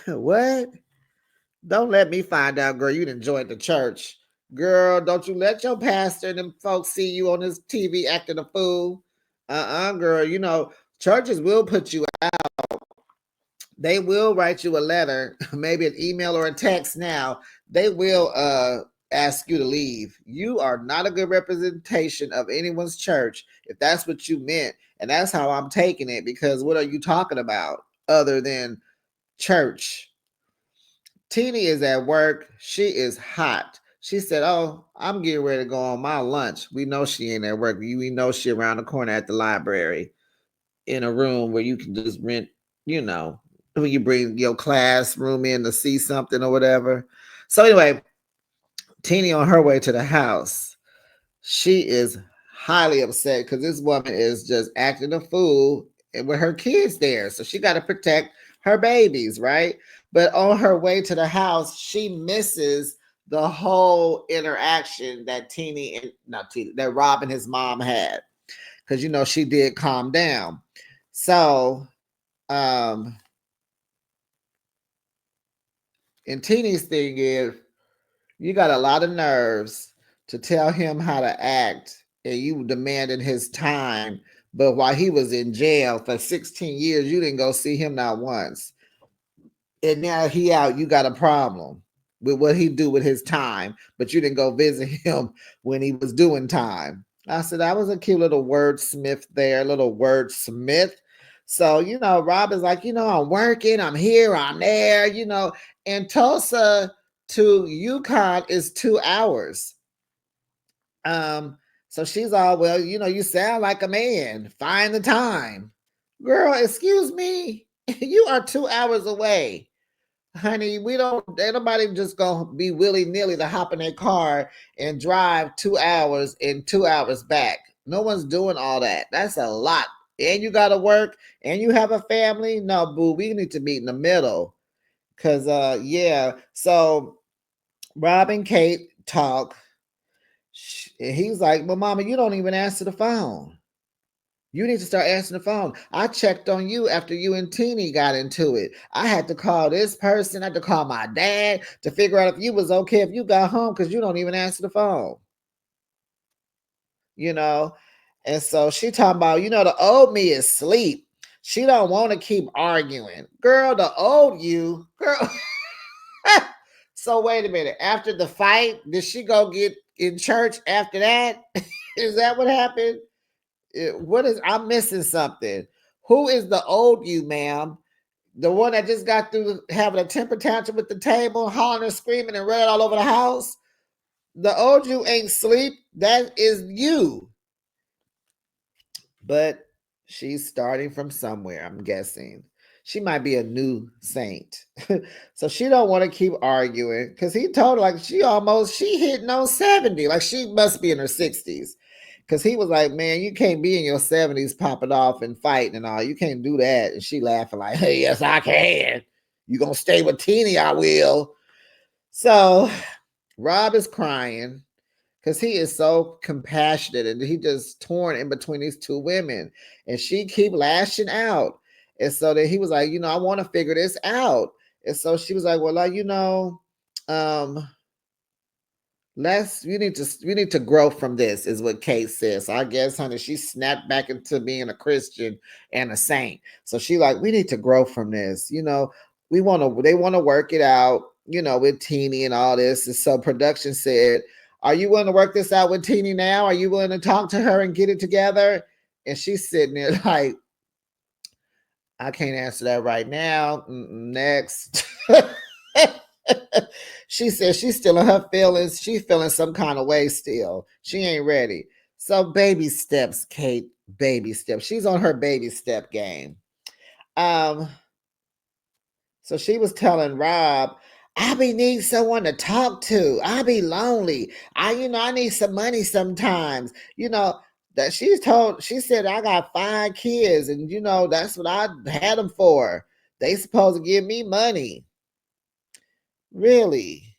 What? Don't let me find out, girl, you done joined the church. Girl, don't you let your pastor and them folks see you on this TV acting a fool. Girl, churches will put you out. They will write you a letter, maybe an email or a text now. They will ask you to leave. You are not a good representation of anyone's church if that's what you meant. And that's how I'm taking it, because what are you talking about other than church? Teeny is at work. She is hot. She said, oh, I'm getting ready to go on my lunch. We know she ain't at work. We know she around the corner at the library in a room where you can just rent, when you bring your classroom in to see something or whatever. So anyway, Teeny on her way to the house. She is highly upset because this woman is just acting a fool and with her kids there. So she got to protect her babies, right? But on her way to the house, she misses the whole interaction that that Rob and his mom had. Because she did calm down. So and Teeny's thing is, you got a lot of nerves to tell him how to act, and you demanding his time. But while he was in jail for 16 years, you didn't go see him not once. And now he out, you got a problem with what he do with his time, but you didn't go visit him when he was doing time. I said, that was a cute little wordsmith there, little wordsmith. So, Rob is like, I'm working, I'm here, I'm there, and Tulsa to Yukon is 2 hours. So she's all, well, you sound like a man. Find the time. Girl, excuse me. You are 2 hours away. Honey, ain't nobody just gonna be willy-nilly to hop in their car and drive 2 hours and 2 hours back. No one's doing all that. That's a lot. And you gotta work and you have a family. No, boo, we need to meet in the middle. Cause yeah. So Rob and Kate talk. He's like, well, mama, you don't even answer the phone. You need to start answering the phone. I checked on you after you and Teeny got into it. I had to call this person. I had to call my dad to figure out if you was okay if you got home, because you don't even answer the phone. And so she talking about, the old me is asleep. She don't want to keep arguing. Girl, the old you, girl. So wait a minute. After the fight, did she go get in church after that? Is that what happened? I'm missing something. Who is the old you, ma'am? The one that just got through having a temper tantrum with the table, hollering and screaming and running all over the house? The old you ain't sleep. That is you. But she's starting from somewhere, I'm guessing. She might be a new saint. So she don't want to keep arguing, because he told her, like, she hitting on 70. Like, she must be in her 60s. Because he was like, man, you can't be in your 70s popping off and fighting and all. You can't do that. And she laughing like, hey, yes, I can. You gonna stay with Teeny, I will. So Rob is crying because he is so compassionate, and he just torn in between these two women. And she keep lashing out. And so then he was like, I want to figure this out. And so she was like, well, we need to grow from this, is what Kate says. So I guess, honey, she snapped back into being a Christian and a saint. So she like, we need to grow from this. They want to work it out, with Teeny and all this. And so production said, are you willing to work this out with Teeny now? Are you willing to talk to her and get it together? And she's sitting there like, I can't answer that right now. Next. She said she's still in her feelings. She's feeling some kind of way still. She ain't ready. So baby steps, Kate. Baby steps. She's on her baby step game. Um, so she was telling Rob, I be need someone to talk to. I be lonely. I need some money sometimes. That she said, I got 5 kids, and that's what I had them for. They supposed to give me money. Really?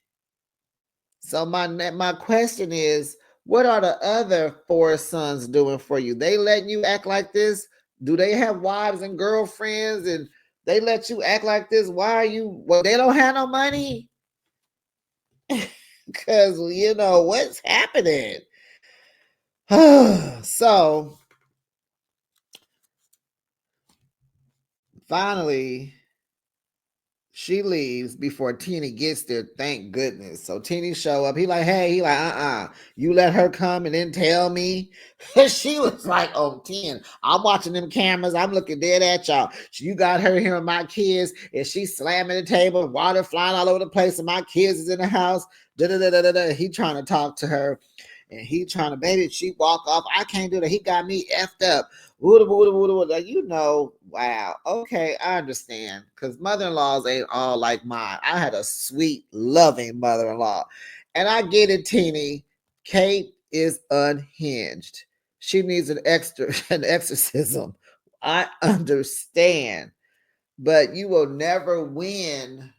So my question is, what are the other 4 sons doing for you? They letting you act like this? Do they have wives and girlfriends and they let you act like this? Why are you? Well, they don't have no money because what's happening. So finally, she leaves before Teeny gets there. Thank goodness. So Teeny show up. He like, you let her come and then tell me. She was like on 10. I'm watching them cameras. I'm looking dead at y'all. You got her here with my kids, and she's slamming the table, water flying all over the place, and my kids is in the house. He trying to talk to her. And he trying to, baby, she walk off. I can't do that. He got me effed up. Wow. Okay, I understand. Because mother-in-laws ain't all like mine. I had a sweet, loving mother-in-law. And I get it, Teeny. Kate is unhinged. She needs an exorcism. I understand. But you will never win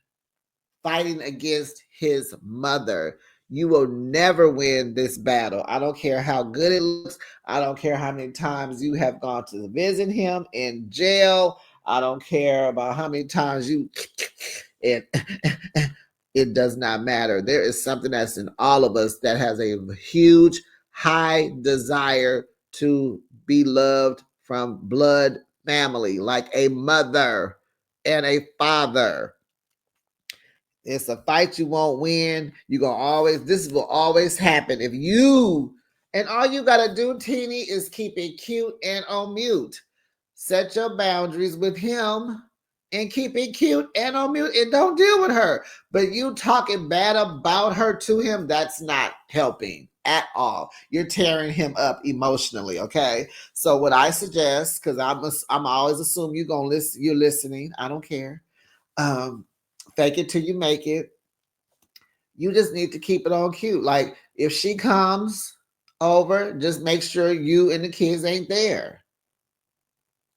fighting against his mother. You will never win this battle. I don't care how good it looks. I don't care how many times you have gone to visit him in jail. I don't care about how many times it it does not matter. There is something that's in all of us that has a huge, high desire to be loved from blood family, like a mother and a father. It's a fight you won't win. This will always happen. And all you got to do, Teeny, is keep it cute and on mute. Set your boundaries with him and keep it cute and on mute and don't deal with her. But you talking bad about her to him, that's not helping at all. You're tearing him up emotionally, okay? So what I suggest, because I'm always assume you're listening. I don't care. Fake it till you make it. You just need to keep it on cute. Like if she comes over, just make sure you and the kids ain't there.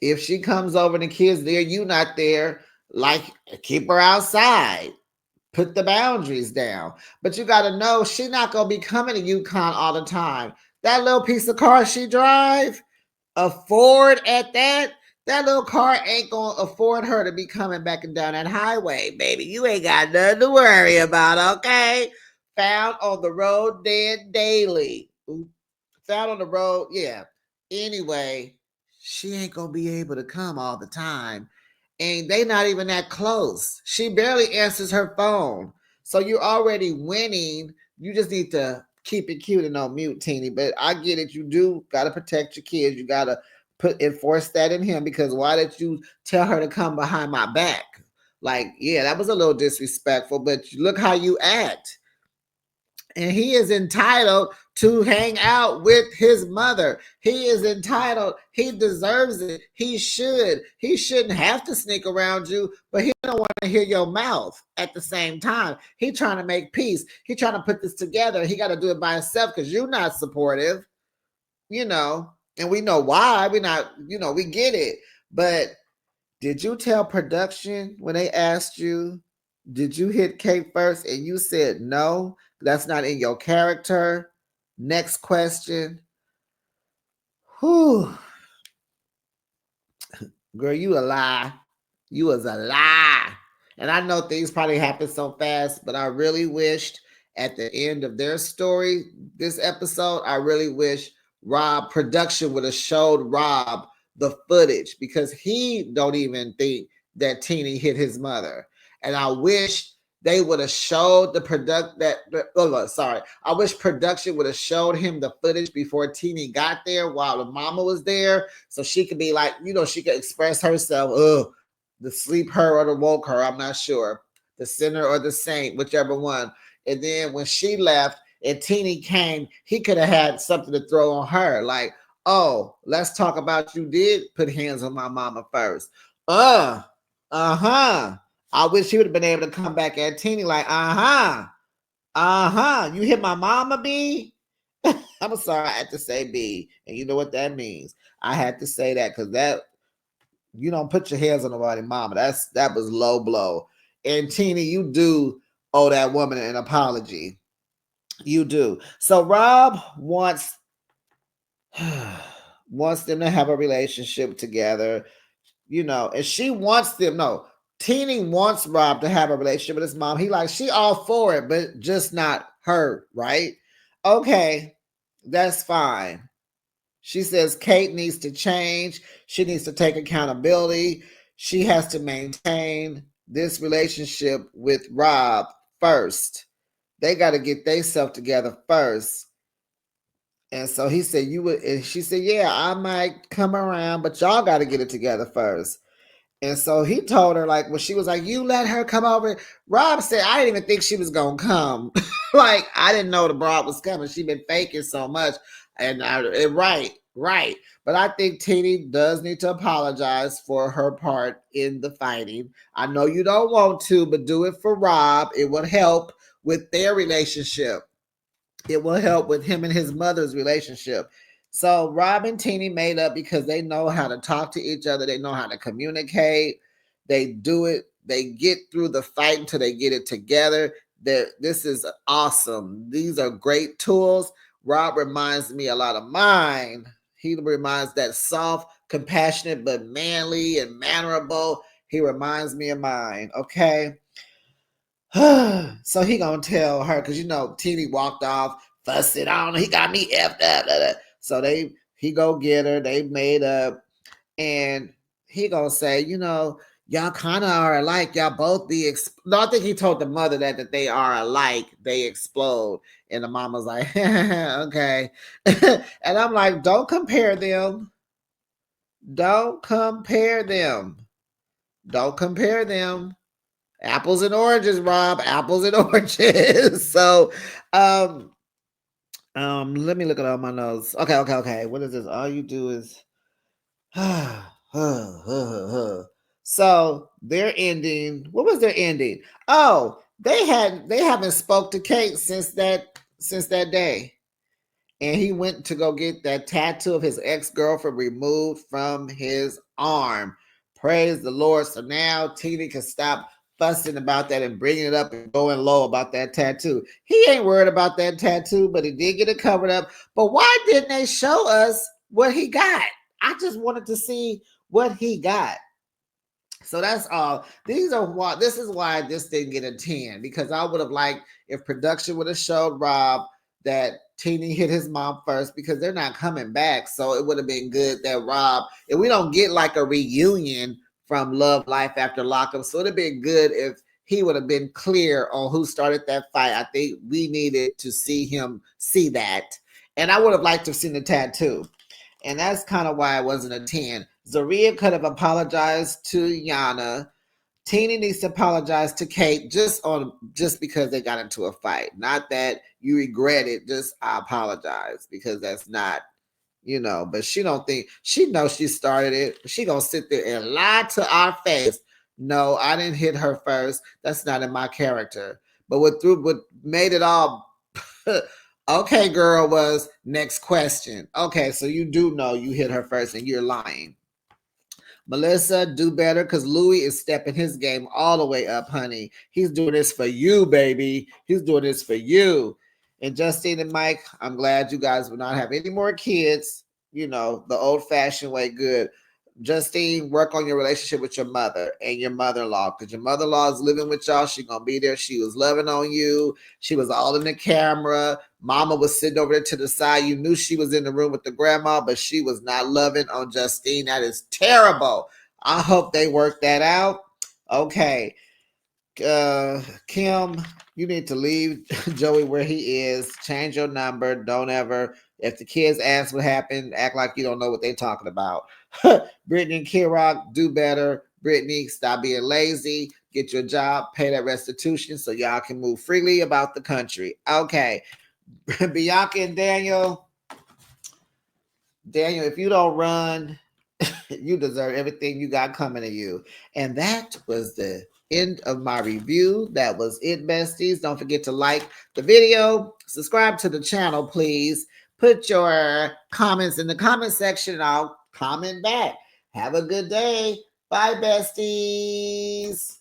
If she comes over and the kids there, you not there, like keep her outside. Put the boundaries down. But you got to know she not going to be coming to UConn all the time. That little piece of car she drive, a Ford at that little car ain't gonna afford her to be coming back and down that highway, baby. You ain't got nothing to worry about, okay? Found on the road dead daily. Found on the road, yeah. Anyway, she ain't gonna be able to come all the time. And they not even that close. She barely answers her phone. So you're already winning. You just need to keep it cute and on mute, Teeny. But I get it. You do got to protect your kids. You got to enforce that in him, because why did you tell her to come behind my back? Like, yeah, that was a little disrespectful, but look how you act. And he is entitled to hang out with his mother. He is entitled. He deserves it. He should. He shouldn't have to sneak around you, but he don't want to hear your mouth at the same time. He trying to make peace. He trying to put this together. He got to do it by himself because you're not supportive, and we know why. We not, we get it. But did you tell production when they asked you, did you hit Kate first? And you said no, that's not in your character. Next question. Whew. Girl, you a lie. You was a lie. And I know things probably happen so fast, but I really wished at the end of their story, this episode, I really wish Rob production would have showed Rob the footage, because he don't even think that Teeny hit his mother. And I wish they would have showed the sorry. I wish production would have showed him the footage before Teeny got there while the mama was there. So she could be like, she could express herself. The sleep her or the woke her. I'm not sure. The sinner or the saint, whichever one. And then when she left and Teeny came, he could have had something to throw on her. Like, oh, let's talk about you did put hands on my mama first. Uh-huh. I wish he would have been able to come back at Teeny like, you hit my mama, B? I'm sorry, I had to say B. And you know what that means. I had to say that because that, you don't put your hands on nobody's mama. That was low blow. And Teeny, you do owe that woman an apology. You do. So Rob wants them to have a relationship together, and she wants them. No, Teeny wants Rob to have a relationship with his mom. She all for it, but just not her, right? Okay, that's fine. She says Kate needs to change. She needs to take accountability. She has to maintain this relationship with Rob first. They got to get themselves together first. And so he said, you would, and she said, yeah, I might come around, but y'all got to get it together first. And so he told her, like, when she was like, you let her come over. Rob said, I didn't even think she was going to come. Like, I didn't know the broad was coming. She been faking so much. And right. But I think Teeny does need to apologize for her part in the fighting. I know you don't want to, but do it for Rob. It would help with their relationship. It will help with him and his mother's relationship. So Rob and Teeny made up because they know how to talk to each other. They know how to communicate. They do it. They get through the fight until they get it together. This is awesome. These are great tools. Rob reminds me a lot of mine. He reminds that soft, compassionate, but manly and mannerable. He reminds me of mine. Okay. So he gonna tell her because Teeny walked off, fussing on. He got me effed up. Blah, blah. So he go get her. They made up, and he gonna say, y'all kind of are alike. Y'all both no, I think he told the mother that they are alike. They explode, and the mama's like, okay, and I'm like, don't compare them. Don't compare them. Don't compare them. Apples and oranges, Rob. Apples and oranges. So, let me look at all my notes. Okay. What is this? All you do is so their ending. What was their ending? Oh, they haven't spoke to Kate since that day. And he went to go get that tattoo of his ex-girlfriend removed from his arm. Praise the Lord. So now Teeny can stop fussing about that and bringing it up and going low about that tattoo. He ain't worried about that tattoo, but he did get it covered up. But why didn't they show us what he got? I just wanted to see what he got. So that's all. This is why this didn't get a 10, because I would have liked if production would have showed Rob that Teeny hit his mom first, because they're not coming back. So it would have been good that Rob, if we don't get like a reunion from Love Life after Lockup, so it would have been good if he would have been clear on who started that fight. I think we needed to see him see that. And I would have liked to have seen the tattoo. And that's kind of why it wasn't a 10. Zaria could have apologized to Yana. Teeny needs to apologize to Kate just because they got into a fight. Not that you regret it, just I apologize, because that's not, but she don't think, she knows she started it. She gonna sit there and lie to our face. No, I didn't hit her first. That's not in my character. But what made it all okay, girl, was next question. Okay, so you do know you hit her first and you're lying. Melissa, do better, because Louis is stepping his game all the way up, honey. He's doing this for you, baby. He's doing this for you. And Justine and Mike, I'm glad you guys will not have any more kids, the old-fashioned way. Good. Justine, work on your relationship with your mother and your mother-in-law, because your mother-in-law is living with y'all. She's going to be there. She was loving on you. She was all in the camera. Mama was sitting over there to the side. You knew she was in the room with the grandma, but she was not loving on Justine. That is terrible. I hope they work that out. Okay. Kim, you need to leave Joey where he is. Change your number. Don't ever, if the kids ask what happened, act like you don't know what they're talking about. Brittany and Kirok, do better. Brittany, stop being lazy. Get your job. Pay that restitution so y'all can move freely about the country. Okay. Bianca and Daniel, if you don't run, you deserve everything you got coming to you. And that was the end of my review. That was it, besties. Don't forget to like the video, subscribe to the channel, please. Put your comments in the comment section and I'll comment back. Have a good day. Bye, besties.